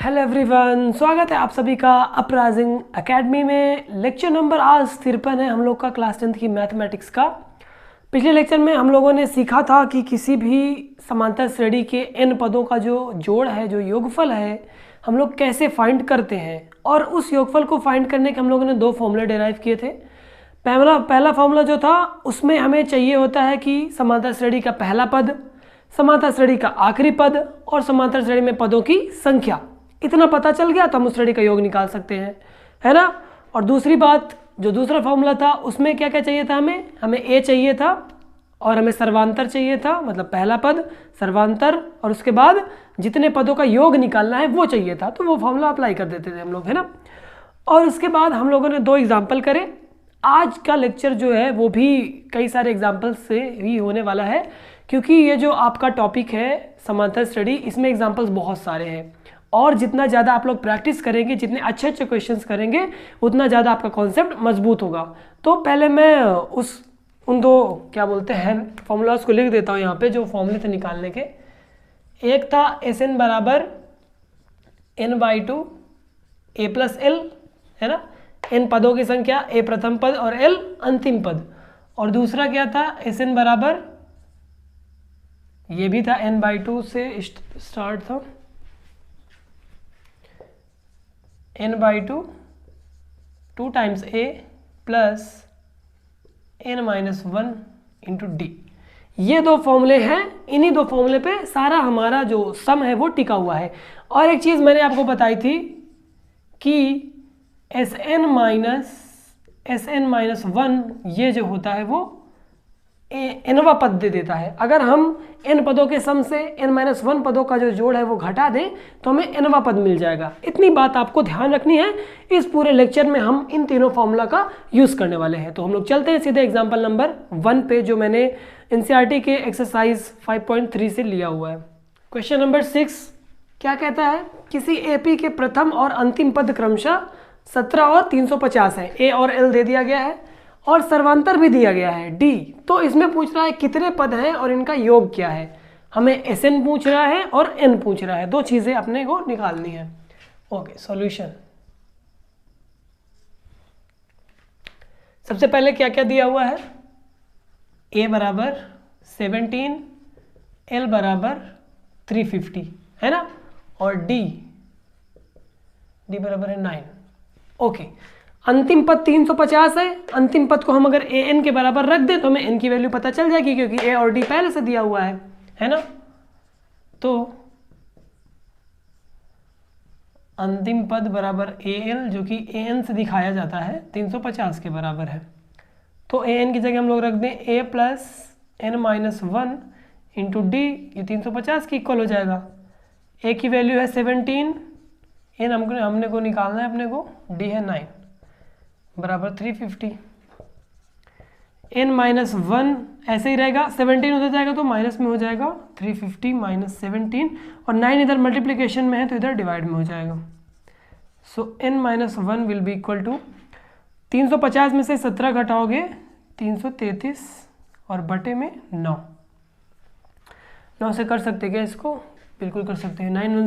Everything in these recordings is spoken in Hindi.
हेलो एवरीवन, स्वागत है आप सभी का अपराइजिंग एकेडमी में। लेक्चर नंबर आज 53 है हम लोग का क्लास 10th की मैथमेटिक्स का। पिछले लेक्चर में हम लोगों ने सीखा था कि किसी भी समांतर श्रेणी के n पदों का जो जोड़ है, जो योगफल है, हम लोग कैसे फाइंड करते हैं। और उस योगफल को फाइंड करने के हम लोगों ने दो फॉर्मूले डिराइव किए थे। पहला फॉर्मूला जो था उसमें हमें चाहिए होता है कि समांतर श्रेणी का पहला पद, समांतर श्रेणी का आखिरी पद और समांतर श्रेणी में पदों की संख्या। इतना पता चल गया तो हम उस श्रेणी का योग निकाल सकते हैं, है ना। और दूसरी बात, जो दूसरा फॉर्मूला था उसमें क्या क्या चाहिए था, हमें ए चाहिए था और हमें सर्वांतर चाहिए था, मतलब पहला पद सर्वांतर, और उसके बाद जितने पदों का योग निकालना है वो चाहिए था। तो वो फॉर्मूला अप्लाई कर देते थे हम लोग, है ना। और उसके बाद हम लोगों ने दो एग्जाम्पल करे। आज का लेक्चर जो है वो भी कई सारे एग्जाम्पल से ही होने वाला है, क्योंकि ये जो आपका टॉपिक है समांतर श्रेणी, इसमें एग्जाम्पल्स बहुत सारे हैं। और जितना ज़्यादा आप लोग प्रैक्टिस करेंगे, जितने अच्छे अच्छे क्वेश्चंस करेंगे, उतना ज़्यादा आपका कॉन्सेप्ट मजबूत होगा। तो पहले मैं उन दो क्या बोलते हैं फॉर्मूलाज को लिख देता हूँ यहाँ पे, जो फॉर्मूले थे निकालने के। एक था Sn बराबर n/2 a+l, है ना। n पदों की संख्या, a प्रथम पद और l अंतिम पद। और दूसरा क्या था, Sn बराबर, ये भी था n/2 से स्टार्ट था, n/2 2 times a plus n-1 into D. ये दो फॉर्मूले हैं, इन्हीं दो फॉर्मूले पे सारा हमारा जो सम है वो टिका हुआ है। और एक चीज़ मैंने आपको बताई थी कि Sn-1 ये जो होता है वो nवा पद दे देता है। अगर हम n पदों के सम से n-1 पदों का जो जोड़ है वो घटा दें तो हमें nवा पद मिल जाएगा। इतनी बात आपको ध्यान रखनी है। इस पूरे लेक्चर में हम इन तीनों फॉर्मूला का यूज़ करने वाले हैं। तो हम लोग चलते हैं सीधे एग्जाम्पल नंबर 1 पे, जो मैंने NCERT के एक्सरसाइज 5.3 से लिया हुआ है। क्वेश्चन नंबर 6 क्या कहता है, किसी AP के प्रथम और अंतिम पद क्रमशः 17 और 350 है। A और L दे दिया गया है और सर्वांतर भी दिया गया है D। तो इसमें पूछ रहा है कितने पद हैं और इनका योग क्या है। हमें Sn पूछ रहा है और n पूछ रहा है, दो चीज़ें अपने को निकालनी है। Okay, solution. सबसे पहले क्या क्या दिया हुआ है, A बराबर 17, L बराबर 350, है ना, और D बराबर है 9। ओके, अंतिम पद 350 है। अंतिम पद को हम अगर an के बराबर रख दें तो हमें n की वैल्यू पता चल जाएगी, क्योंकि a और d पहले से दिया हुआ है ना। तो अंतिम पद बराबर an, जो कि an से दिखाया जाता है, 350 के बराबर है। तो an की जगह हम लोग रख दें a plus n-1 into D. ये 350 की इक्वल हो जाएगा। a की वैल्यू है 17, n हमने को निकालना है अपने को, d है 9 बराबर 350। n-1 ऐसे ही रहेगा, 17 उधर जाएगा तो माइनस में हो जाएगा, 350 माइनस 17, और 9 इधर मल्टीप्लिकेशन में है तो इधर डिवाइड में हो जाएगा। So n-1 will be equal to 350 में से 17 घटाओगे 333 और बटे में 9 से कर सकते क्या इसको, बिल्कुल कर सकते हैं। 9 1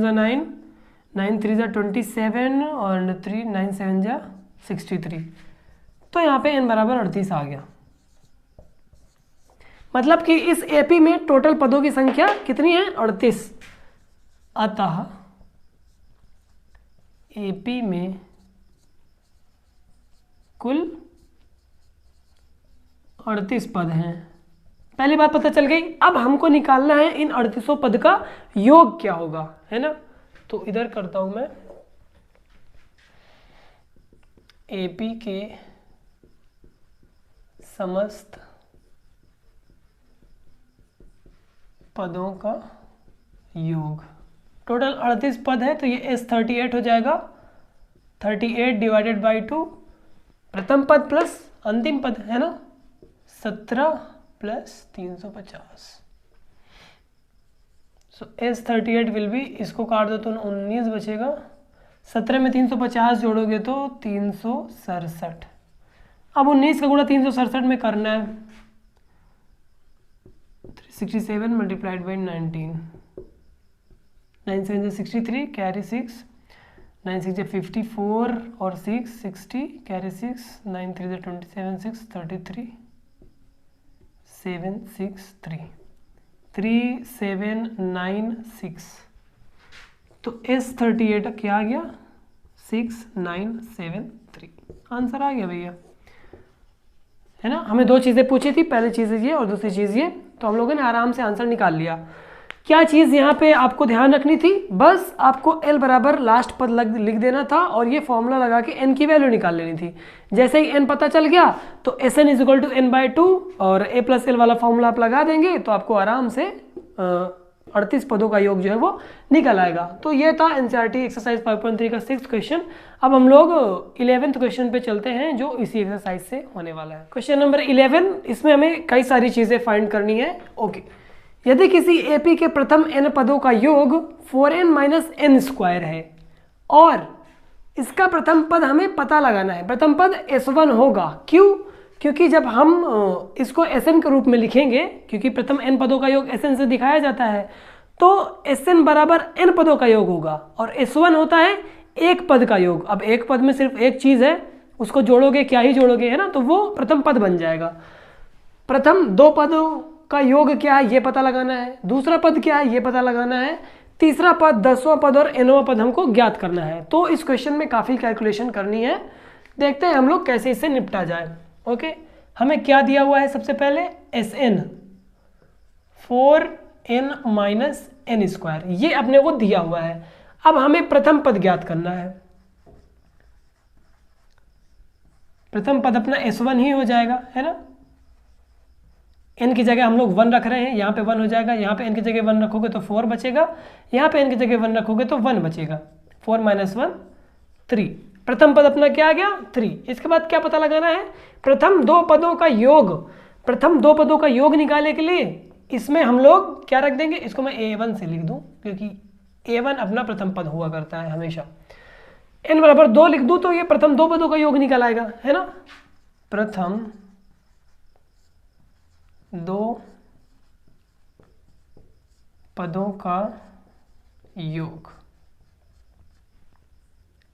9, 9 3 27 और 9 7 63। तो यहाँ पे n बराबर 38 आ गया। मतलब कि इस AP में टोटल पदों की संख्या कितनी है, 38। अतः AP में कुल 38 पद हैं। पहली बात पता चल गई। अब हमको निकालना है इन 38 पद का योग क्या होगा, है ना। तो इधर करता हूं मैं, AP के समस्त पदों का योग। टोटल 38 पद है तो ये S38 हो जाएगा। 38 डिवाइडेड बाई 2, प्रथम पद प्लस अंतिम पद, है ना, 17 plus 350। So S38 will be, इसको काट दो तो 19 बचेगा। 17 में 350 जोड़ोगे तो 367। अब 19 का गुणा 367 में करना है, 67 मल्टीप्लाइड बाई 19, 9 7 63, कैरी 6, 9 6 54 और 6 60 कैरी 6 9 3 27 6 33 7 6 3 3 7 9 6 तो S38 क्या आ गया 6 9 7 3 आंसर आ गया भैया, है ना। हमें दो चीज़ें पूछी थी, पहली चीज़ ये और दूसरी चीज़ ये, तो हम लोगों ने आराम से आंसर निकाल लिया। क्या चीज़ यहाँ पे आपको ध्यान रखनी थी, बस आपको L बराबर लास्ट पद लिख देना था और ये फॉर्मूला लगा के N की वैल्यू निकाल लेनी थी। जैसे ही N पता चल गया तो Sn इक्वल टू n/2 और a प्लस एल वाला फॉर्मूला आप लगा देंगे तो आपको आराम से 38 पदों का योग जो है वो निकल आएगा। तो ये था NCERT एक्सरसाइज 5.3 का 6th क्वेश्चन। अब हम लोग 11th क्वेश्चन पे चलते हैं जो इसी एक्सरसाइज से होने वाला है। क्वेश्चन नंबर 11, इसमें हमें कई सारी चीज़ें फाइंड करनी है। ओके, यदि किसी AP के प्रथम n पदों का योग 4n माइनस n स्क्वायर है और इसका प्रथम पद हमें पता लगाना है, प्रथम पद S1 होगा। क्यों? क्योंकि जब हम इसको Sn के रूप में लिखेंगे, क्योंकि प्रथम n पदों का योग Sn से दिखाया जाता है, तो Sn बराबर n पदों का योग होगा और S1 होता है एक पद का योग। अब एक पद में सिर्फ एक चीज़ है, उसको जोड़ोगे क्या ही जोड़ोगे, है ना, तो वो प्रथम पद बन जाएगा। प्रथम दो पदों का योग क्या है ये पता लगाना है, दूसरा पद क्या है ये पता लगाना है, तीसरा पद, 10वां पद और nवां पद हमको ज्ञात करना है। तो इस क्वेश्चन में काफ़ी कैलकुलेशन करनी है, देखते हैं हम लोग कैसे इससे निपटा जाए। ओके, हमें क्या दिया हुआ है, सबसे पहले Sn 4n minus n square, ये अपने को दिया हुआ है। अब हमें प्रथम पद ज्ञात करना है, प्रथम पद अपना S1 ही हो जाएगा, है ना। n की जगह हम लोग 1 रख रहे हैं, यहाँ पे 1 हो जाएगा, यहाँ पे n की जगह 1 रखोगे तो 4 बचेगा, यहाँ पे n की जगह 1 रखोगे तो 1 बचेगा। 4 माइनस 1 3, प्रथम पद अपना क्या आ गया 3। इसके बाद क्या पता लगाना है, प्रथम दो पदों का योग, प्रथम दो पदों का योग निकालने के लिए इसमें हम लोग क्या रख देंगे, इसको मैं A1 से लिख दूं क्योंकि A1 अपना प्रथम पद हुआ करता है हमेशा। n बराबर 2 लिख दूं तो ये प्रथम दो पदों का योग निकल आएगा, है ना। प्रथम दो पदों का योग,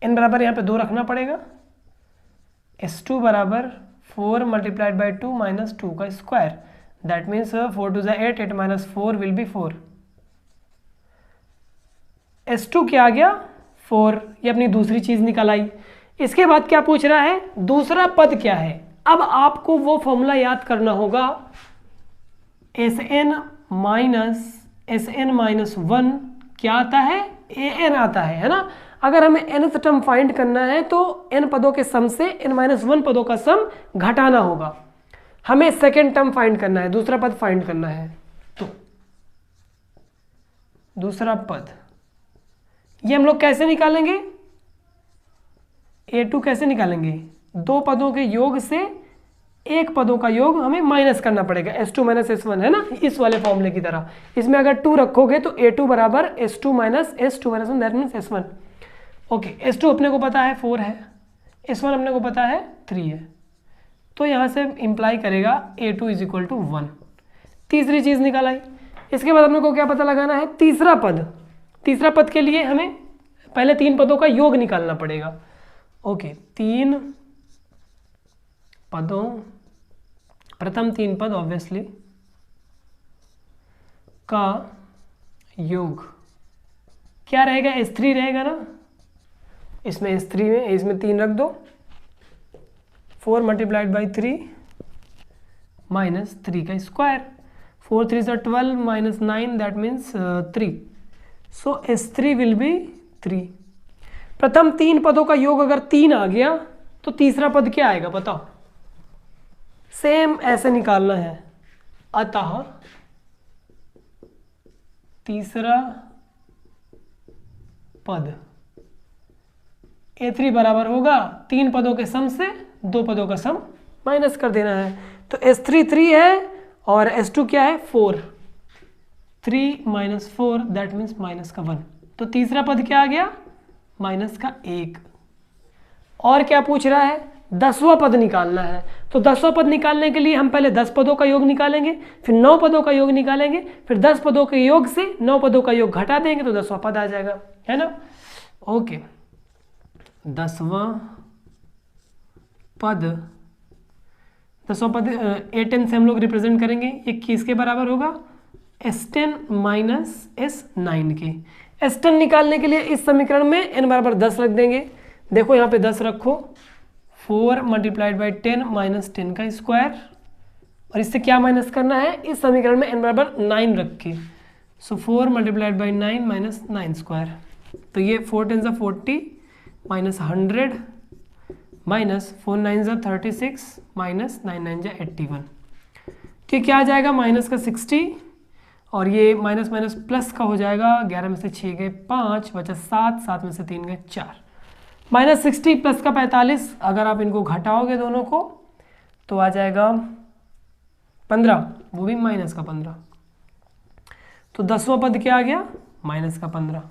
n बराबर यहाँ पे 2 रखना पड़ेगा। S2 बराबर 4 मल्टीप्लाइड बाई 2 माइनस 2 का square, that means 4 2 8, 8 minus 4 will be 4। S2 क्या आ गया 4, ये अपनी दूसरी चीज़ निकल आई। इसके बाद क्या पूछ रहा है, दूसरा पद क्या है। अब आपको वो फॉर्मूला याद करना होगा, Sn माइनस 1 क्या आता है, An आता है ना। अगर हमें nth टर्म फाइंड करना है तो n पदों के सम से n-1 पदों का सम घटाना होगा। हमें सेकेंड टर्म फाइंड करना है, दूसरा पद फाइंड करना है। तो दूसरा पद ये हम लोग कैसे निकालेंगे, A2 कैसे निकालेंगे, दो पदों के योग से एक पदों का योग हमें माइनस करना पड़ेगा, S2 माइनस S1, है ना, इस वाले फॉर्मूले की तरह। इसमें अगर 2 रखोगे तो A2 बराबर S2 minus S2 minus 1, that means S1। Okay, S2 अपने को पता है 4 है, S1 अपने को पता है 3 है, तो यहाँ से इंप्लाई करेगा A2 इज इक्वल टू 1। तीसरी चीज़ निकाल आई। इसके बाद अपने को क्या पता लगाना है, तीसरा पद। तीसरा पद के लिए हमें पहले 3 पदों का योग निकालना पड़ेगा। ओके, 3 पदों, प्रथम 3 पद ऑब्वियसली का योग क्या रहेगा, S3 रहेगा ना। इसमें S3 में, इसमें 3 रख दो, 4 मल्टीप्लाइड बाई 3 माइनस 3 का स्क्वायर, 4 3 से 12 minus 9, that means 3। So S3 will be 3। प्रथम 3 पदों का योग अगर 3 आ गया तो तीसरा पद क्या आएगा बताओ, सेम ऐसे निकालना है। अतः तीसरा पद A3 बराबर होगा 3 पदों के सम से 2 पदों का सम माइनस कर देना है। तो S3 3 है और S2 क्या है 4, 3 माइनस 4 दैट मीन्स माइनस का 1। तो तीसरा पद क्या आ गया, माइनस का 1। और क्या पूछ रहा है, 10वां पद निकालना है। तो 10वां पद निकालने के लिए हम पहले 10 पदों का योग निकालेंगे, फिर 9 पदों का योग निकालेंगे, फिर 10 पदों के योग से 9 पदों का योग घटा देंगे तो 10वां पद आ जाएगा, है ना। ओके, 10वां पद A10 से हम लोग रिप्रेजेंट करेंगे। ये किसके बराबर होगा? S10 माइनस S9 के। S10 निकालने के लिए इस समीकरण में n बराबर 10 रख देंगे। देखो यहाँ पे 10 रखो, 4 मल्टीप्लाइड बाई 10 माइनस 10 का स्क्वायर, और इससे क्या माइनस करना है? इस समीकरण में n बराबर 9 रख के, सो 4 मल्टीप्लाइड बाई 9 माइनस 9 स्क्वायर। तो ये 4 10 = 40 माइनस 100 माइनस 4 9 = 36 माइनस 9 9 = 81, कि क्या आ जाएगा? माइनस का 60, और ये माइनस माइनस प्लस का हो जाएगा। 11 में से 6 गए 5, बचा 7, 7 में से 3 गए 4, माइनस 60 प्लस का 45। अगर आप इनको घटाओगे दोनों को तो आ जाएगा 15, वो भी माइनस का 15। तो 10वां पद क्या आ गया? माइनस का 15।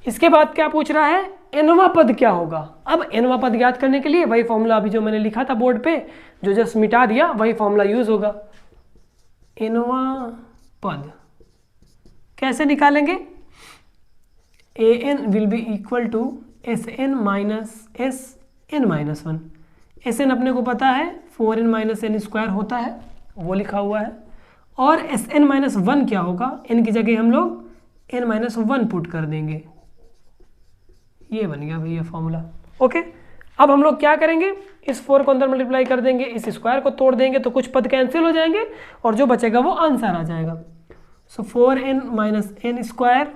इसके बाद क्या पूछ रहा है? nवां पद क्या होगा? अब nवां पद ज्ञात करने के लिए वही फॉर्मूला अभी जो मैंने लिखा था बोर्ड पे, जो जस्ट मिटा दिया, वही फॉर्मूला यूज होगा। nवां पद कैसे निकालेंगे? an will be equal to Sn minus Sn minus 1। Sn अपने को पता है 4n माइनस n स्क्वायर होता है, वो लिखा हुआ है। और Sn माइनस 1 क्या होगा? n की जगह हम लोग n माइनस 1 पुट कर देंगे। ये बन गया भैया फॉर्मूला। ओके, अब हम लोग क्या करेंगे? इस 4 को अंदर मल्टीप्लाई कर देंगे, इस स्क्वायर को तोड़ देंगे, तो कुछ पद कैंसिल हो जाएंगे और जो बचेगा वो आंसर आ जाएगा। सो 4n minus n square,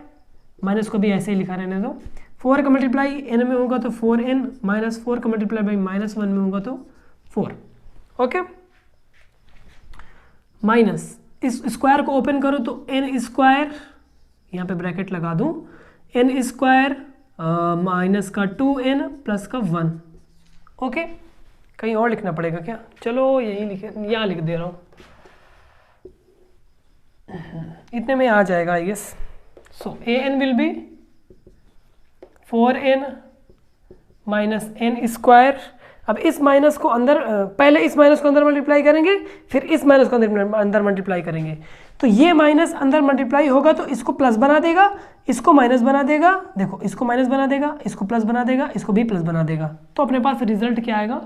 minus को भी ऐसे ही लिखा रहने दो। 4 का मल्टीप्लाई n में होगा तो 4n, माइनस 4 का मल्टीप्लाई बाई माइनस 1 में होगा तो 4। ओके, माइनस इस स्क्वायर को ओपन करो तो n स्क्वायर, यहाँ पे ब्रैकेट लगा दूँ, n स्क्वायर माइनस का 2n प्लस का 1। ओके, कहीं और लिखना पड़ेगा क्या? चलो यही लिखे, यहाँ लिख दे रहा हूँ, इतने में आ जाएगा I guess. So an will be 4n minus n square. अब इस माइनस को अंदर, पहले इस माइनस को अंदर मल्टीप्लाई करेंगे, फिर इस माइनस को अंदर मल्टीप्लाई करेंगे। तो ये माइनस अंदर मल्टीप्लाई होगा तो इसको प्लस बना देगा, इसको माइनस बना देगा, देखो इसको माइनस बना देगा, इसको प्लस बना देगा, इसको भी प्लस बना देगा। तो अपने पास रिजल्ट क्या आएगा?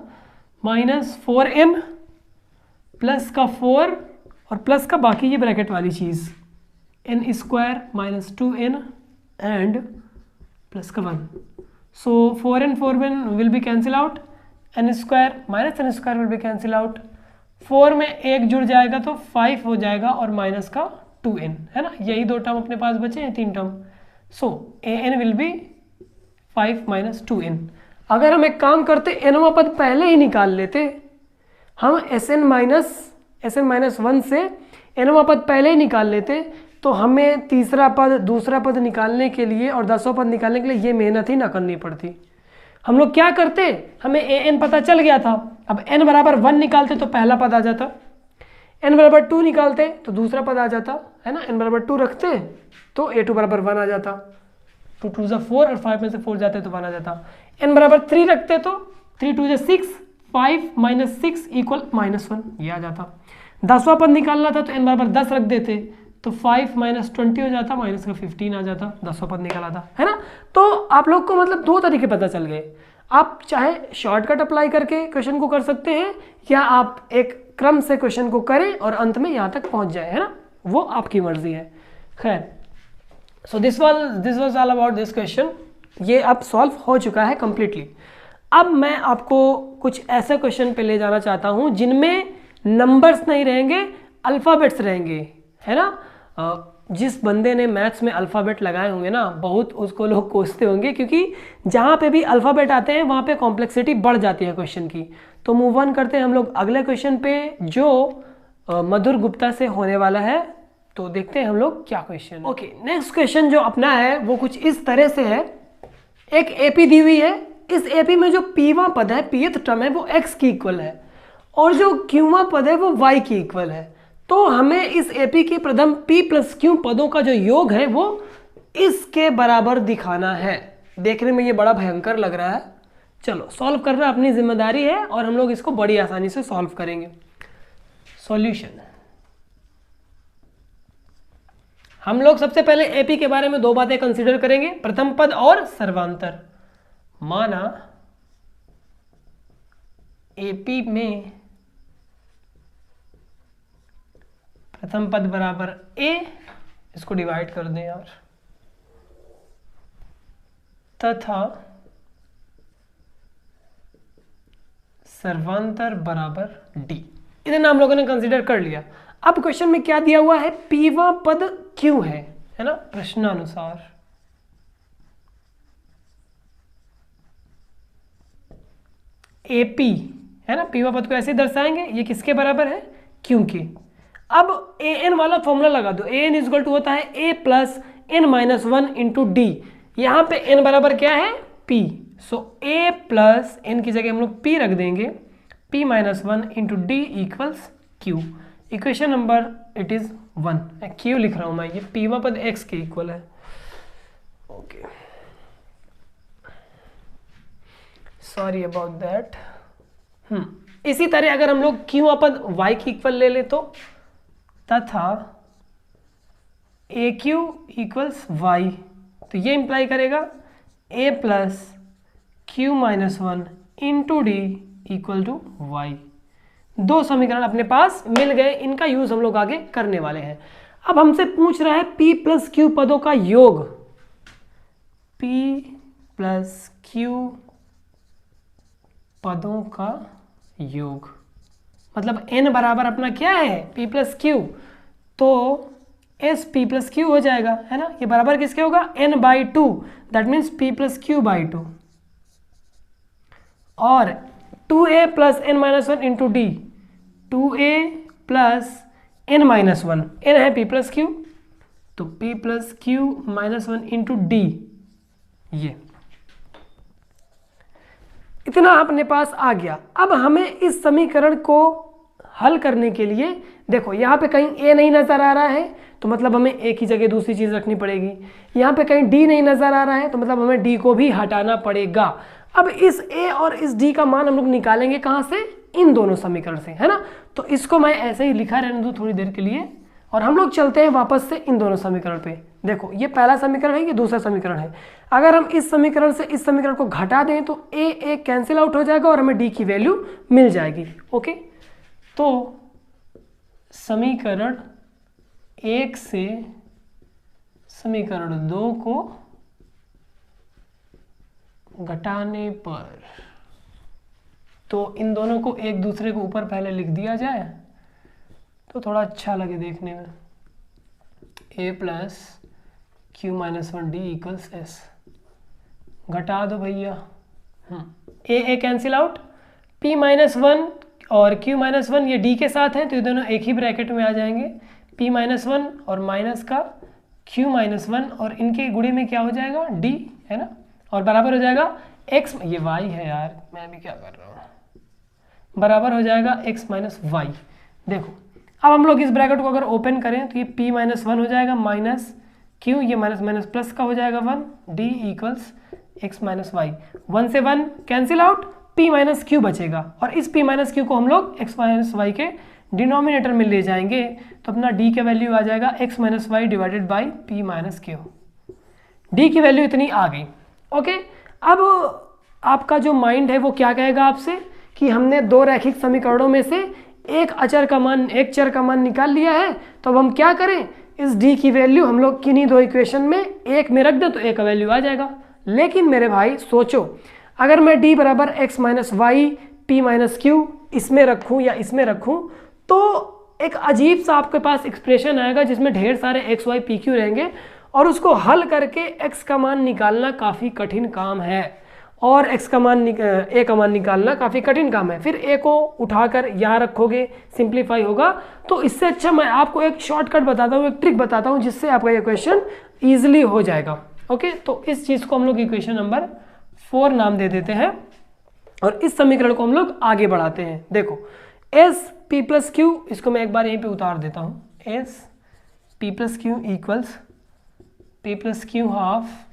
माइनस 4n प्लस का 4 और प्लस का बाकी ये ब्रैकेट वाली चीज़, n square minus 2n and plus का 1। सो 4n 4n will be cancel out, n square minus n square will be cancel out. 4 में 1 जुड़ जाएगा तो 5 हो जाएगा और माइनस का 2n, है ना? यही दो टर्म अपने पास बचे हैं, 3 term. So an will B 5 minus 2n। अगर हम एक काम करते, nवां पद पहले ही निकाल लेते, हम Sn माइनस 1 से nवां पद पहले ही निकाल लेते, तो हमें तीसरा पद, दूसरा पद निकालने के लिए और 10वां पद निकालने के लिए ये मेहनत ही ना करनी पड़ती। हम लोग क्या करते, हमें an पता चल गया था, अब n बराबर 1 निकालते तो पहला पद आ जाता, n बराबर 2 निकालते तो दूसरा पद आ जाता, है ना? n बराबर 2 रखते तो a2 बराबर 1 आ जाता, 2 2 = 4 और 5 में से 4 जाते तो 1 आ जाता। n बराबर 3 रखते तो 3 2 = 6, 5 माइनस 6 इक्वल माइनस 1, ये आ जाता। 10वां पद निकालना था तो n बराबर 10 रख देते तो 5 माइनस 20 हो जाता, माइनस का 15 आ जाता, 10वां पद निकाला था, है ना? तो आप लोग को मतलब 2 तरीके पता चल गए। आप चाहे शॉर्टकट अप्लाई करके क्वेश्चन को कर सकते हैं, या आप एक क्रम से क्वेश्चन को करें और अंत में यहाँ तक पहुँच जाए, है ना? वो आपकी मर्जी है। खैर, so this was all about this question. ये अब सॉल्व हो चुका है कंप्लीटली। अब मैं आपको कुछ ऐसे क्वेश्चन पे ले जाना चाहता हूँ जिनमें नंबर्स नहीं रहेंगे, अल्फ़ाबेट्स रहेंगे, है ना? जिस बंदे ने मैथ्स में अल्फ़ाबेट लगाए होंगे ना, बहुत उसको लोग कोसते होंगे, क्योंकि जहाँ पे भी अल्फ़ाबेट आते हैं वहाँ पे कॉम्प्लेक्सिटी बढ़ जाती है क्वेश्चन की। तो मूव ऑन करते हैं हम लोग अगले क्वेश्चन पे, जो मधुर गुप्ता से होने वाला है। तो देखते हैं हम लोग क्या क्वेश्चन। ओके, नेक्स्ट क्वेश्चन जो अपना है वो कुछ इस तरह से है। एक एपी दी हुई है, इस एपी में जो पीवां पद है, पीथ टर्म है, वो एक्स की इक्वल है और जो क्यूवां पद है वो वाई की इक्वल है। तो हमें इस एपी के प्रथम p प्लस क्यू पदों का जो योग है वो इसके बराबर दिखाना है। देखने में ये बड़ा भयंकर लग रहा है, चलो सॉल्व करना अपनी जिम्मेदारी है और हम लोग इसको बड़ी आसानी से सॉल्व करेंगे। सॉल्यूशन, हम लोग सबसे पहले एपी के बारे में 2 बातें कंसीडर करेंगे, प्रथम पद और सर्वांतर। माना AP में प्रथम पद बराबर A, इसको डिवाइड कर दें यार, तथा सर्वांतर बराबर D। इतना हम लोगों ने कंसीडर कर लिया। अब क्वेश्चन में क्या दिया हुआ है, पीवा पद क्यों है ना, प्रश्नानुसार। AP है ना, पीवा पद को ऐसे दर्शाएंगे, ये किसके बराबर है, क्योंकि। अब an वाला फॉर्मूला लगा दो, an इक्वल टू होता है a plus n-1 into D. यहाँ पे n बराबर क्या है, p, so a plus n की जगह हम लोग p रख देंगे, p-1 into d equals q। Equation number it is 1, q लिख रहा हूँ मैं, ये पीवा पद x के इक्वल है। Okay, sorry about that. इसी तरह अगर हम लोग क्यू पद y की इक्वल ले ले तो, तथा ए क्यू इक्वल्स वाई, तो ये इंप्लाई करेगा a plus q-1 into d equal to y. दो समीकरण अपने पास मिल गए, इनका यूज हम लोग आगे करने वाले हैं। अब हमसे पूछ रहा है p प्लस q पदों का योग, p प्लस q पदों का योग, मतलब n बराबर अपना क्या है, p प्लस क्यू, तो s p प्लस क्यू हो जाएगा, है ना। ये बराबर किसके होगा, n/2, that means p plus Q by 2, और 2a plus n-1 into D, 2a plus n-1, n है p प्लस क्यू, तो p plus Q -1 into D, ये इतना अपने पास आ गया। अब हमें इस समीकरण को हल करने के लिए, देखो यहाँ पे कहीं a नहीं नज़र आ रहा है, तो मतलब हमें a की जगह दूसरी चीज़ रखनी पड़ेगी। यहाँ पे कहीं d नहीं नज़र आ रहा है, तो मतलब हमें d को भी हटाना पड़ेगा। अब इस a और इस d का मान हम लोग निकालेंगे कहाँ से, इन दोनों समीकरण से, है ना। तो इसको मैं ऐसे ही लिखा रहने दूँ थोड़ी देर के लिए, और हम लोग चलते हैं वापस से इन दोनों समीकरण पे। देखो ये पहला समीकरण है, ये दूसरा समीकरण है। अगर हम इस समीकरण से इस समीकरण को घटा दें तो a कैंसिल आउट हो जाएगा और हमें d की वैल्यू मिल जाएगी। ओके, तो समीकरण 1 से समीकरण 2 को घटाने पर, तो इन दोनों को एक दूसरे को ऊपर पहले लिख दिया जाए तो थोड़ा अच्छा लगे देखने में। a plus q-1 D equals s, घटा दो भैया, a कैंसिल आउट, p-1 और q-1 ये d के साथ हैं, तो ये दोनों एक ही ब्रैकेट में आ जाएंगे, p-1 और माइनस का q-1, और इनके गुणे में क्या हो जाएगा, d, है ना, और बराबर हो जाएगा x, ये y है यार, मैं भी क्या कर रहा हूँ, बराबर हो जाएगा x माइनस वाई। देखो अब हम लोग इस ब्रैकेट को अगर ओपन करें तो ये p-1 हो जाएगा माइनस q, ये माइनस माइनस प्लस का हो जाएगा 1, d equals x minus y. 1 से 1 cancel out, p minus q बचेगा, और इस p माइनस क्यू को हम लोग x माइनस वाई के डिनोमिनेटर में ले जाएंगे, तो अपना d का वैल्यू आ जाएगा x minus y divided by p minus q. d की वैल्यू इतनी आ गई। ओके, अब आपका जो माइंड है वो क्या कहेगा आपसे कि हमने दो रैखिक समीकरणों में से एक चर का मान निकाल लिया है, तो अब हम क्या करें, इस d की वैल्यू हम लोग किन्हीं दो इक्वेशन में एक में रख दें तो एक का वैल्यू आ जाएगा। लेकिन मेरे भाई सोचो, अगर मैं d बराबर x minus y p minus q इसमें रखूँ या इसमें रखूँ, तो एक अजीब सा आपके पास एक्सप्रेशन आएगा जिसमें ढेर सारे x y p q रहेंगे, और उसको हल करके x का मान निकालना काफ़ी कठिन काम है, और x का मान a का मान निकालना काफ़ी कठिन काम है। फिर a को उठाकर यहाँ रखोगे, सिंप्लीफाई होगा। तो इससे अच्छा मैं आपको एक शॉर्टकट बताता हूँ, एक ट्रिक बताता हूँ, जिससे आपका ये क्वेश्चन ईजिली हो जाएगा। ओके, तो इस चीज़ को हम लोग इक्वेशन नंबर 4 नाम दे देते हैं, और इस समीकरण को हम लोग आगे बढ़ाते हैं। देखो s p प्लस क्यू, इसको मैं एक बार यहीं पे उतार देता हूँ, s p plus Q equals p plus Q half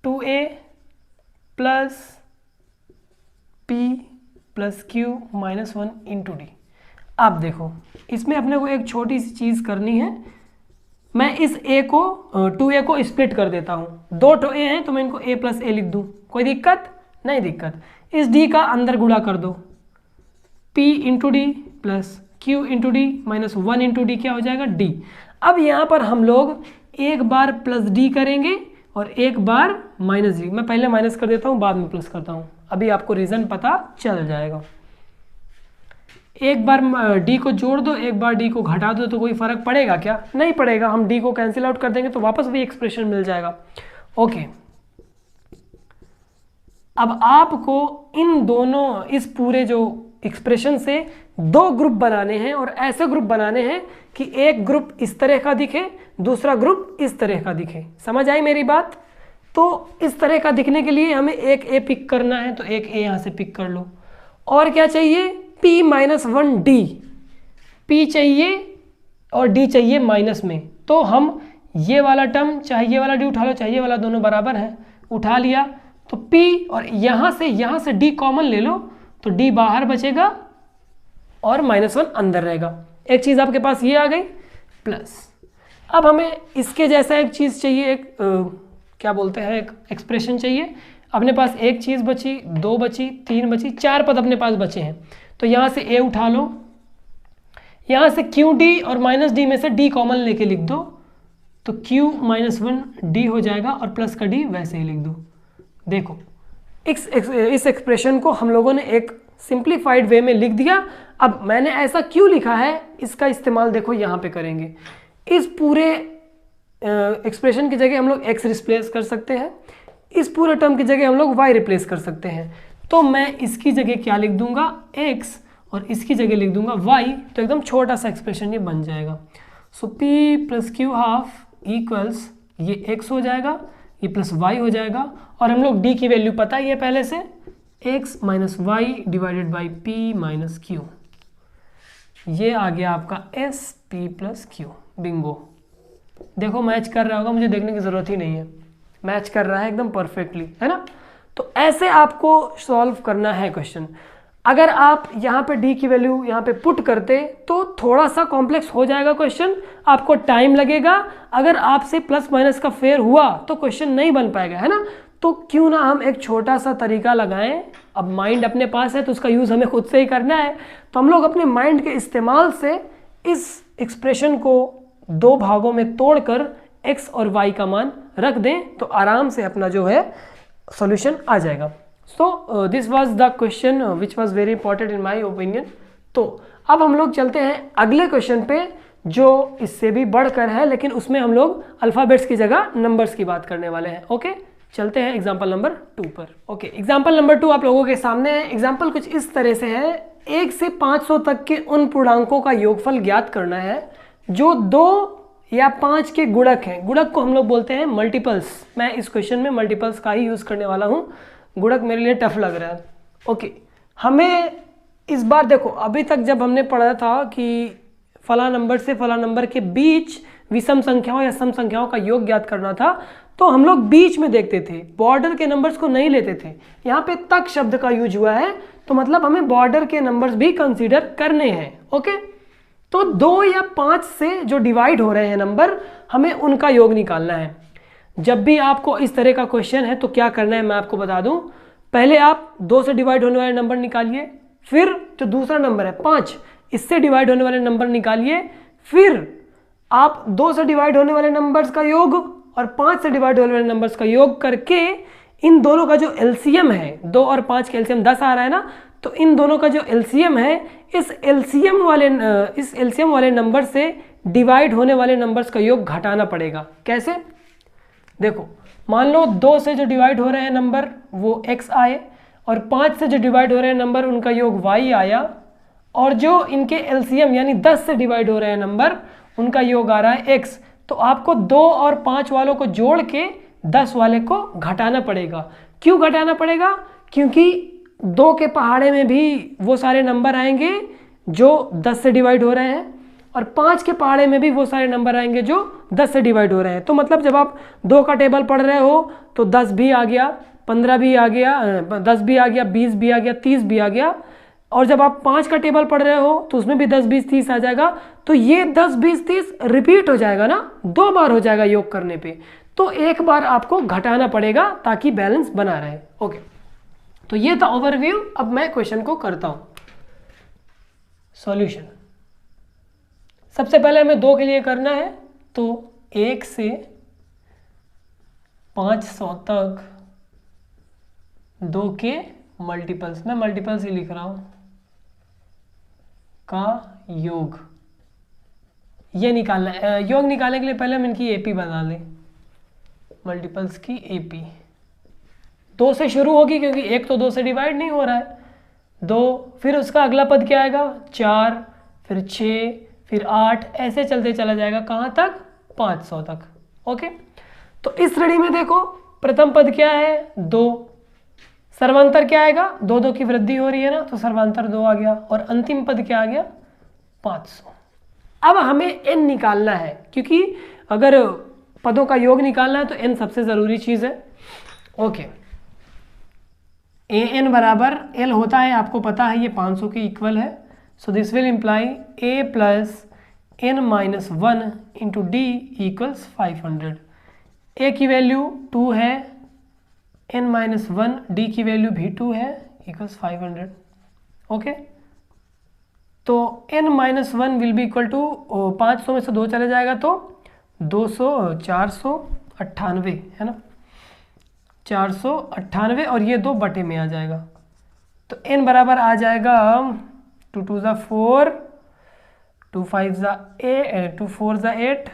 2a plus p plus Q minus 1 into D. अब देखो इसमें अपने को एक छोटी सी चीज़ करनी है, मैं इस a को 2a को स्प्लिट कर देता हूँ, 2 a हैं तो मैं इनको a प्लस ए लिख दूँ, कोई दिक्कत नहीं दिक्कत। इस d का अंदर गुणा कर दो, p into D plus q into D minus 1 into D क्या हो जाएगा d। अब यहाँ पर हम लोग एक बार प्लस d करेंगे और एक बार माइनस d। मैं पहले माइनस कर देता हूँ, बाद में प्लस करता हूँ, अभी आपको रीज़न पता चल जाएगा। एक बार d को जोड़ दो, एक बार d को घटा दो, तो कोई फ़र्क पड़ेगा क्या? नहीं पड़ेगा। हम d को कैंसिल आउट कर देंगे तो वापस वही एक्सप्रेशन मिल जाएगा। ओके, अब आपको इन दोनों, इस पूरे जो एक्सप्रेशन से 2 ग्रुप बनाने हैं और ऐसे ग्रुप बनाने हैं कि एक ग्रुप इस तरह का दिखे, दूसरा ग्रुप इस तरह का दिखे। समझ आई मेरी बात? तो इस तरह का दिखने के लिए हमें एक a पिक करना है, तो एक a यहाँ से पिक कर लो। और क्या चाहिए? p माइनस 1d, p चाहिए और d चाहिए माइनस में। तो हम ये वाला टर्म, चाहे ये वाला d उठा लो, चाहे ये वाला, दोनों बराबर हैं, उठा लिया। तो p और यहाँ से d कॉमन ले लो, तो d बाहर बचेगा और -1 अंदर रहेगा। एक चीज़ आपके पास ये आ गई प्लस। अब हमें इसके जैसा एक चीज़ चाहिए, एक क्या बोलते हैं, एक एक्सप्रेशन चाहिए। अपने पास एक चीज़ बची, 2 बची, 3 बची, 4 पद अपने पास बचे हैं। तो यहाँ से a उठा लो, यहाँ से qd और माइनस d में से d कॉमन लेके लिख दो, तो q माइनस 1d हो जाएगा और प्लस का d वैसे ही लिख दो। देखो इस एक्सप्रेशन को हम लोगों ने एक सिंप्लीफाइड वे में लिख दिया। अब मैंने ऐसा क्यों लिखा है, इसका इस्तेमाल देखो यहाँ पे करेंगे। इस पूरे एक्सप्रेशन की जगह हम लोग x रिप्लेस कर सकते हैं, इस पूरे टर्म की जगह हम लोग y रिप्लेस कर सकते हैं। तो मैं इसकी जगह क्या लिख दूंगा, x, और इसकी जगह लिख दूंगा y। तो एकदम छोटा सा एक्सप्रेशन ये बन जाएगा। सो p plus Q half equals, ये x हो जाएगा, ये प्लस y हो जाएगा। और हम लोग d की वैल्यू पता ही है पहले से, x minus y divided by p minus q. ये आ गया आपका s p plus q. Bingo. देखो मैच कर रहा होगा, मुझे देखने की ज़रूरत ही नहीं है, मैच कर रहा है एकदम परफेक्टली, है ना। तो ऐसे आपको सॉल्व करना है क्वेश्चन। अगर आप यहाँ पे d की वैल्यू यहाँ पे पुट करते तो थोड़ा सा कॉम्प्लेक्स हो जाएगा क्वेश्चन, आपको टाइम लगेगा। अगर आपसे प्लस माइनस का फेयर हुआ तो क्वेश्चन नहीं बन पाएगा, है ना। तो क्यों ना हम एक छोटा सा तरीका लगाएं। अब माइंड अपने पास है तो उसका यूज़ हमें खुद से ही करना है। तो हम लोग अपने माइंड के इस्तेमाल से इस एक्सप्रेशन को 2 भागों में तोड़कर x और y का मान रख दें तो आराम से अपना जो है सॉल्यूशन आ जाएगा। So this was the question which was very important in my opinion. तो अब हम लोग चलते हैं अगले क्वेश्चन पे जो इससे भी बढ़कर है, लेकिन उसमें हम लोग अल्फ़ाबेट्स की जगह नंबर्स की बात करने वाले हैं। ओके, चलते हैं एग्जाम्पल नंबर 2 पर। ओके, एग्जाम्पल नंबर 2 आप लोगों के सामने है। एग्जाम्पल कुछ इस तरह से है, 1 से 500 तक के उन पूर्णांकों का योगफल ज्ञात करना है जो 2 या 5 के गुणक हैं। गुणक को हम लोग बोलते हैं मल्टीपल्स। मैं इस क्वेश्चन में मल्टीपल्स का ही यूज़ करने वाला हूँ, गुणक मेरे लिए टफ लग रहा है। ओके, हमें इस बार देखो, अभी तक जब हमने पढ़ा था कि फला नंबर से फला नंबर के बीच विषम संख्याओं या सम संख्याओं का योग ज्ञात करना था, तो हम लोग बीच में देखते थे, बॉर्डर के नंबर्स को नहीं लेते थे। यहाँ पे तक शब्द का यूज हुआ है, तो मतलब हमें बॉर्डर के नंबर्स भी कंसीडर करने हैं। ओके, तो 2 या 5 से जो डिवाइड हो रहे हैं नंबर, हमें उनका योग निकालना है। जब भी आपको इस तरह का क्वेश्चन है तो क्या करना है मैं आपको बता दूं। पहले आप 2 से डिवाइड होने वाले नंबर निकालिए, फिर जो दूसरा नंबर है 5, इससे डिवाइड होने वाले नंबर निकालिए, फिर आप 2 से डिवाइड होने वाले नंबर्स का योग और 5 से डिवाइड होने वाले नंबर्स का योग करके इन दोनों का जो एलसीएम है, 2 और 5 का एलसीएम 10 आ रहा है ना, तो इन दोनों का जो एलसीएम है, इस एलसीएम वाले नंबर से डिवाइड होने वाले नंबर्स का योग घटाना पड़ेगा। कैसे? देखो, मान लो 2 से जो डिवाइड हो रहे हैं नंबर वो x आए, और 5 से जो डिवाइड हो रहे हैं नंबर उनका योग y आया, और जो इनके एलसीएम यानी 10 से डिवाइड हो रहे हैं नंबर उनका योग आ रहा है x। तो आपको 2 और 5 वालों को जोड़ के 10 वाले को घटाना पड़ेगा। क्यों घटाना पड़ेगा? क्योंकि 2 के पहाड़े में भी वो सारे नंबर आएंगे जो 10 से डिवाइड हो रहे हैं, और 5 के पहाड़े में भी वो सारे नंबर आएंगे जो 10 से डिवाइड हो रहे हैं। तो मतलब जब आप 2 का टेबल पढ़ रहे हो तो 10 भी आ गया, 15 भी आ गया, 10 भी आ गया, 20 भी आ गया, 30 भी आ गया, और जब आप 5 का टेबल पढ़ रहे हो तो उसमें भी 10, 20, 30 आ जाएगा। तो ये 10, 20, 30 रिपीट हो जाएगा ना, 2 बार हो जाएगा योग करने पे, तो एक बार आपको घटाना पड़ेगा ताकि बैलेंस बना रहे। ओके, तो ये था ओवरव्यू। अब मैं क्वेश्चन को करता हूं सॉल्यूशन। सबसे पहले हमें 2 के लिए करना है, तो 1 से 500 तक 2 के मल्टीपल्स, मैं मल्टीपल्स ही लिख रहा हूं, का योग, ये निकालना है। योग निकालने के लिए पहले हम इनकी एपी बना लें, मल्टीपल्स की एपी 2 से शुरू होगी क्योंकि 1 तो 2 से डिवाइड नहीं हो रहा है। 2, फिर उसका अगला पद क्या आएगा 4, फिर 6, फिर 8, ऐसे चलते चला जाएगा कहाँ तक 500 तक। ओके, तो इस श्रेणी में देखो प्रथम पद क्या है 2, सर्वांतर क्या आएगा 2 2 की वृद्धि हो रही है ना, तो सर्वांतर 2 आ गया, और अंतिम पद क्या आ गया 500। अब हमें n निकालना है, क्योंकि अगर पदों का योग निकालना है तो n सबसे जरूरी चीज है। ओके, an बराबर l होता है, आपको पता है ये 500 के इक्वल है। So this will imply a plus n minus 1 into d equals 500। a की वैल्यू 2 है, n माइनस 1, डी की वैल्यू भी 2 है, इक्वल्स 500। ओके, तो n minus 1 will be equal to 500 में से 2 चले जाएगा तो 200, 498 है ना, 498, और ये 2 बटे में आ जाएगा। तो n बराबर आ जाएगा 2 2 ज़ा 4, 2 5 ज़ा 8, 2 4 ज़ा 8,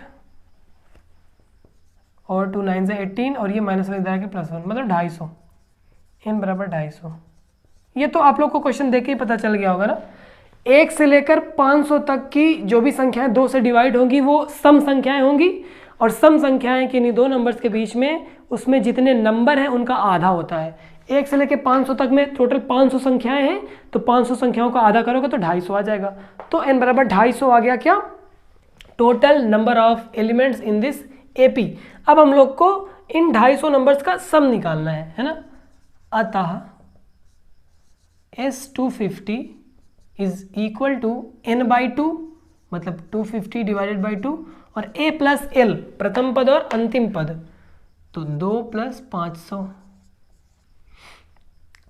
और 2 9 ज़ा 18, और ये माइनस वाले इधर के प्लस 1, मतलब 250। n बराबर 250। ये तो आप लोग को क्वेश्चन देख के ही पता चल गया होगा ना। 1 से लेकर 500 तक की जो भी संख्याएं 2 से डिवाइड होंगी वो सम संख्याएं होंगी, और सम संख्याएं कि नहीं 2 नंबर्स के बीच में, उसमें जितने नंबर हैं उनका आधा होता है। 1 से लेकर 500 तक में टोटल 500 संख्याएं हैं, तो 500 संख्याओं का आधा करोगे तो 250 आ जाएगा। तो n बराबर 250 आ गया क्या, total number of elements in this AP. अब हम लोग को इन 250 नंबर्स का सम निकालना है ना। अतः S250 is equal to n/2, मतलब 250 डिवाइडेड बाई 2, और a प्लस l प्रथम पद और अंतिम पद, तो 2 प्लस 500,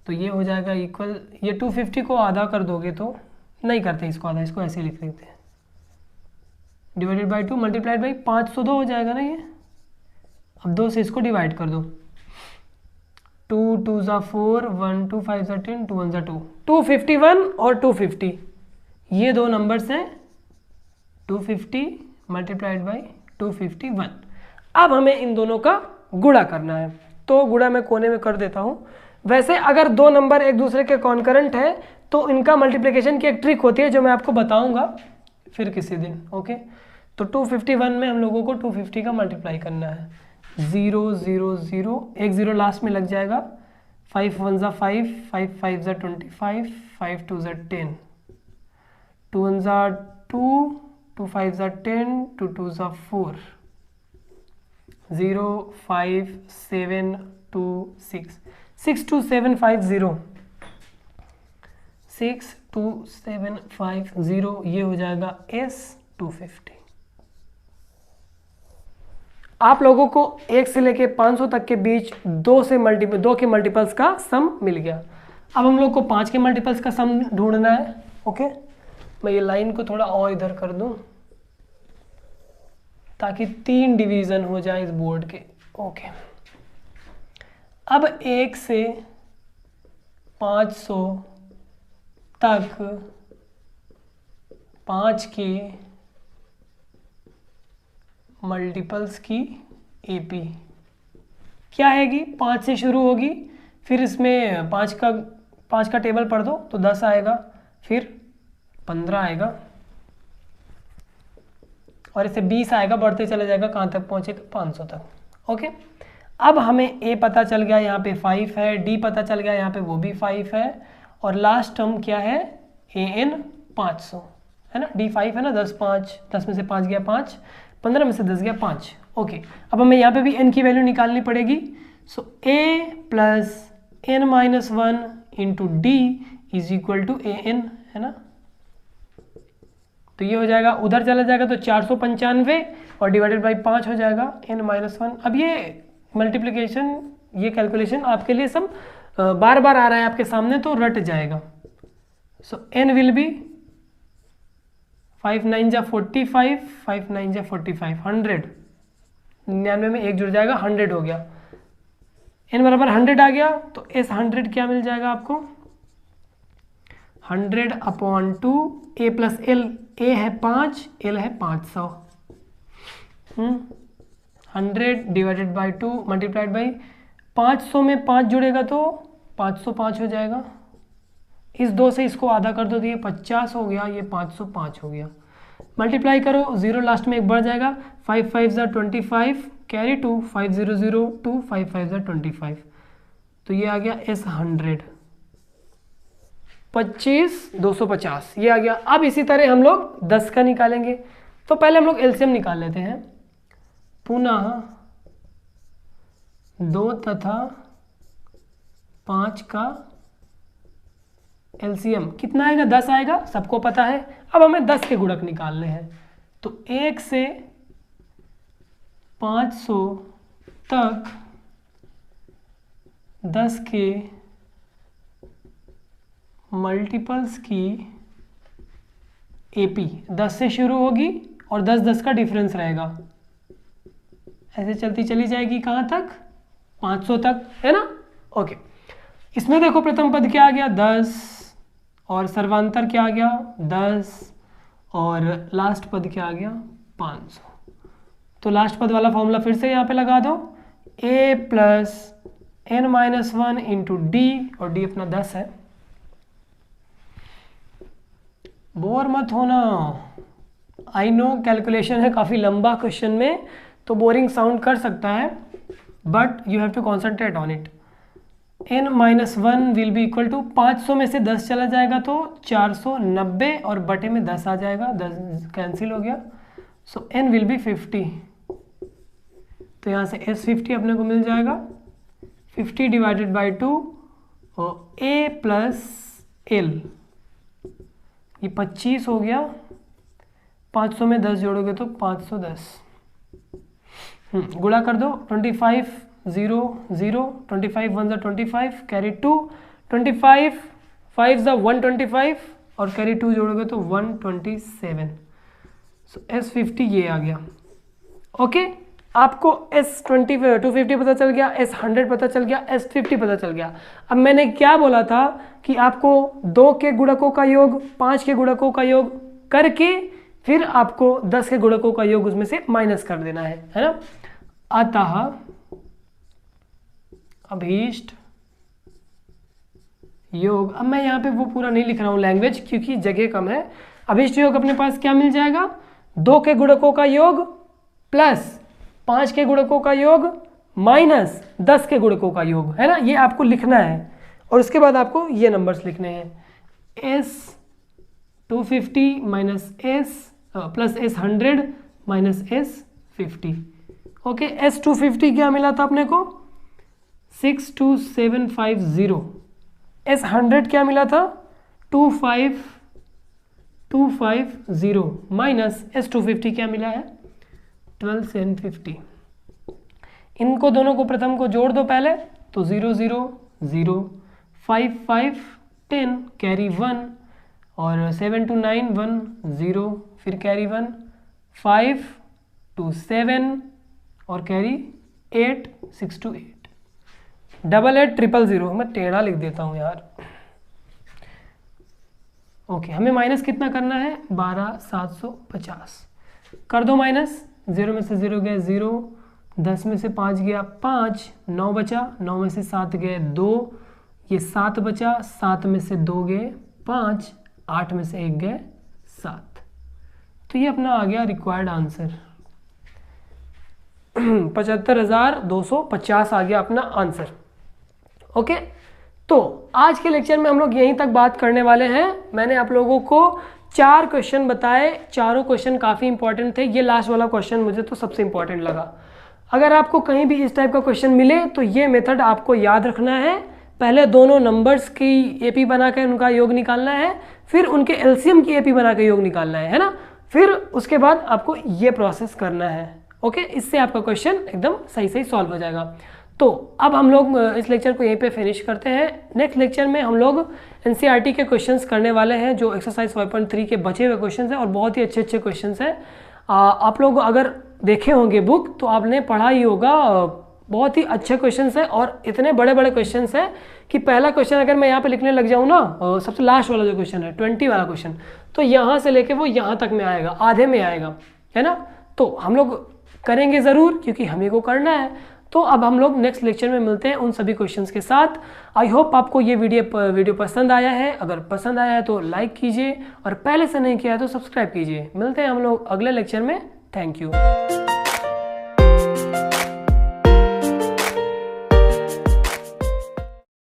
तो ये हो जाएगा इक्वल, ये 250 को आधा कर दोगे तो नहीं करते इसको आधा, इसको ऐसे लिख लेते हैं, डिवाइडेड बाई 2 मल्टीप्लाइड बाई 502 हो जाएगा ना ये। अब 2 से इसको डिवाइड कर दो, 2 2 ज़ा 4, 1 2 5 ज़ा 10, 2 1 ज़ा 2, 251 और 250, ये 2 नंबर्स हैं, 250 मल्टीप्लाइड बाई 251। अब हमें इन दोनों का गुणा करना है, तो गुणा मैं कोने में कर देता हूँ। वैसे अगर 2 नंबर एक दूसरे के कॉन्करेंट है तो इनका मल्टीप्लिकेशन की एक ट्रिक होती है जो मैं आपको बताऊंगा फिर किसी दिन। ओके, तो 251 में हम लोगों को 250 का मल्टीप्लाई करना है, 0 0 0, एक 0 लास्ट में लग जाएगा, 5 1 ज़ा 5, 5 5 ज़ा 25, 5 2 ज़ा 10, 2 1 ज़ा 2, 2 5 ज़ा 10, 2 2 ज़ा 4, 0 5 7 2 6, 6 2 7 5 0, 6 2 7 5 0, ये हो जाएगा S250। आप लोगों को 1 से लेके 500 तक के बीच 2 के मल्टीपल्स का सम मिल गया। अब हम लोग को 5 के मल्टीपल्स का सम ढूंढना है। ओके, मैं ये लाइन को थोड़ा और इधर कर दूं ताकि 3 डिवीजन हो जाए इस बोर्ड के। ओके, अब 1 से 500 तक 5 के मल्टीपल्स की एपी क्या आएगी, 5 से शुरू होगी, फिर इसमें 5 का टेबल पढ़ दो तो 10 आएगा, फिर 15 आएगा, और इसे 20 आएगा, बढ़ते चले जाएगा, कहाँ तक पहुँचेगा 500 तक। ओके, अब हमें ए पता चल गया, यहाँ पे 5 है, डी पता चल गया, यहाँ पे वो भी 5 है, और लास्ट टर्म क्या है an 500 है ना, डी 5 है ना, 10 में से 5 गया 5, 15 में से 10 गया 5। ओके, अब हमें यहाँ पे भी n की वैल्यू निकालनी पड़ेगी। So a plus n minus 1 into d is equal to a n, है ना। तो ये हो जाएगा, उधर चला जाएगा तो 495 और डिवाइडेड बाई 5 हो जाएगा n-1। अब ये मल्टीप्लिकेशन, ये कैलकुलेशन आपके लिए सब बार बार आ रहा है आपके सामने, तो रट जाएगा। सो n विल बी 5 9 जा 45, 5 9 जा 45, 100, 99 में 1 जुड़ जाएगा, 100 हो गया। n बराबर 100 आ गया, तो इस 100 क्या मिल जाएगा आपको, 100/2 a प्लस एल, a है 5, l है 500, 100 डिवाइडेड बाई 2 मल्टीप्लाइड बाई 500 में 5 जुड़ेगा तो 505 हो जाएगा। इस 2 से इसको आधा कर दो तो ये 50 हो गया, ये 505 हो गया। मल्टीप्लाई करो, 0 लास्ट में एक बढ़ जाएगा, 5 5 ज़ा 25, कैरी 2, 5 0 0 2, 5 5 ज़ा 25, तो ये आ गया S 100, 25 250 ये आ गया। अब इसी तरह हम लोग 10 का निकालेंगे, तो पहले हम लोग एलसीएम निकाल लेते हैं। पुनः 2 तथा 5 का एलसीएम कितना आएगा, 10 आएगा, सबको पता है। अब हमें 10 के गुणक निकालने हैं, तो 1 से 500 तक 10 के मल्टीपल्स की एपी 10 से शुरू होगी और 10 10 का डिफरेंस रहेगा, ऐसे चलती चली जाएगी कहाँ तक, 500 तक, है ना। ओके, इसमें देखो प्रथम पद क्या आ गया 10 और सर्वांतर क्या आ गया 10 और लास्ट पद क्या आ गया 500। तो लास्ट पद वाला फॉर्मूला फिर से यहाँ पे लगा दो, a plus n-1 into D, और d अपना 10 है। बोर मत होना, आई नो कैलकुलेशन है काफ़ी लंबा क्वेश्चन में, तो बोरिंग साउंड कर सकता है, but you have to concentrate on it. n-1 will be equal to 500 में से 10 चला जाएगा तो 490 और बटे में 10 आ जाएगा, 10 कैंसिल हो गया, सो n विल बी 50। तो यहाँ से S50 अपने को मिल जाएगा 50 डिवाइडेड बाई 2 और a प्लस एल, ये 25 हो गया, 500 में 10 जोड़ोगे तो 510, गुणा कर दो, 25 0 0, 25 1 ज़ा 25, कैरी 2, 25 5 ज़ा 125 और कैरी 2 जोड़ोगे तो 127। सो S50 ये आ गया। ओके, आपको S250 पता चल गया, S100 पता चल गया, S50 पता चल गया। अब मैंने क्या बोला था कि आपको 2 के गुणकों का योग, 5 के गुणकों का योग करके फिर आपको 10 के गुणकों का योग उसमें से माइनस कर देना है ना। अतः अभीष्ट योग, अब मैं यहाँ पे वो पूरा नहीं लिख रहा हूँ लैंग्वेज क्योंकि जगह कम है। अभीष्ट योग अपने पास क्या मिल जाएगा, 2 के गुणकों का योग प्लस 5 के गुणकों का योग माइनस 10 के गुणकों का योग, है ना। ये आपको लिखना है और उसके बाद आपको ये नंबर्स लिखने हैं, S250 minus S plus S100 minus S50। Okay, S250 क्या मिला था अपने को 62750, S100 क्या मिला था 25250 माइनस S250 क्या मिला है 12750। इनको दोनों को प्रथम को जोड़ दो पहले, तो 0 0 0, 5 5 10, कैरी 1 और 7 2 9 1 0, फिर कैरी 1, 5 2 7 और कैरी 8 6 2 8, 880000। मैं टेढ़ा लिख देता हूँ यार। ओके, हमें माइनस कितना करना है 12750, कर दो माइनस, 0 में से 0 गए 0, 10 में से 5 गया 5, 9 बचा, 9 में से 7 गए 2, ये 7 बचा, 7 में से 2 गए 5, 8 में से 1 गए 7। तो ये अपना आ गया रिक्वायर्ड आंसर 75,250 आ गया अपना आंसर। ओके, तो आज के लेक्चर में हम लोग यहीं तक बात करने वाले हैं। मैंने आप लोगों को 4 क्वेश्चन बताए, चारों क्वेश्चन काफ़ी इंपॉर्टेंट थे। ये लास्ट वाला क्वेश्चन मुझे तो सबसे इंपॉर्टेंट लगा। अगर आपको कहीं भी इस टाइप का क्वेश्चन मिले तो ये मेथड आपको याद रखना है। पहले दोनों नंबर्स की एपी बनाकर उनका योग निकालना है, फिर उनके एलसीएम की एपी बनाकर योग निकालना है ना, फिर उसके बाद आपको ये प्रोसेस करना है। ओके, इससे आपका क्वेश्चन एकदम सही सही सॉल्व हो जाएगा। तो अब हम लोग इस लेक्चर को यहीं पे फिनिश करते हैं। नेक्स्ट लेक्चर में हम लोग एनसीईआरटी के क्वेश्चंस करने वाले हैं, जो एक्सरसाइज 5.3 के बचे हुए क्वेश्चंस हैं और बहुत ही अच्छे अच्छे क्वेश्चंस हैं। आप लोग अगर देखे होंगे बुक तो आपने पढ़ा ही होगा, बहुत ही अच्छे क्वेश्चंस हैं और इतने बड़े बड़े क्वेश्चंस हैं कि पहला क्वेश्चन अगर मैं यहाँ पे लिखने लग जाऊँ ना, सबसे लास्ट वाला जो क्वेश्चन है 20 वाला क्वेश्चन, तो यहाँ से लेके वो यहाँ तक में आएगा, आधे में आएगा, है ना। तो हम लोग करेंगे ज़रूर क्योंकि हमें को करना है। तो अब हम लोग नेक्स्ट लेक्चर में मिलते हैं उन सभी क्वेश्चंस के साथ। आई होप आपको ये वीडियो पसंद आया है। अगर पसंद आया है तो लाइक कीजिए और पहले से नहीं किया है तो सब्सक्राइब कीजिए। मिलते हैं हम लोग अगले लेक्चर में। Thank you.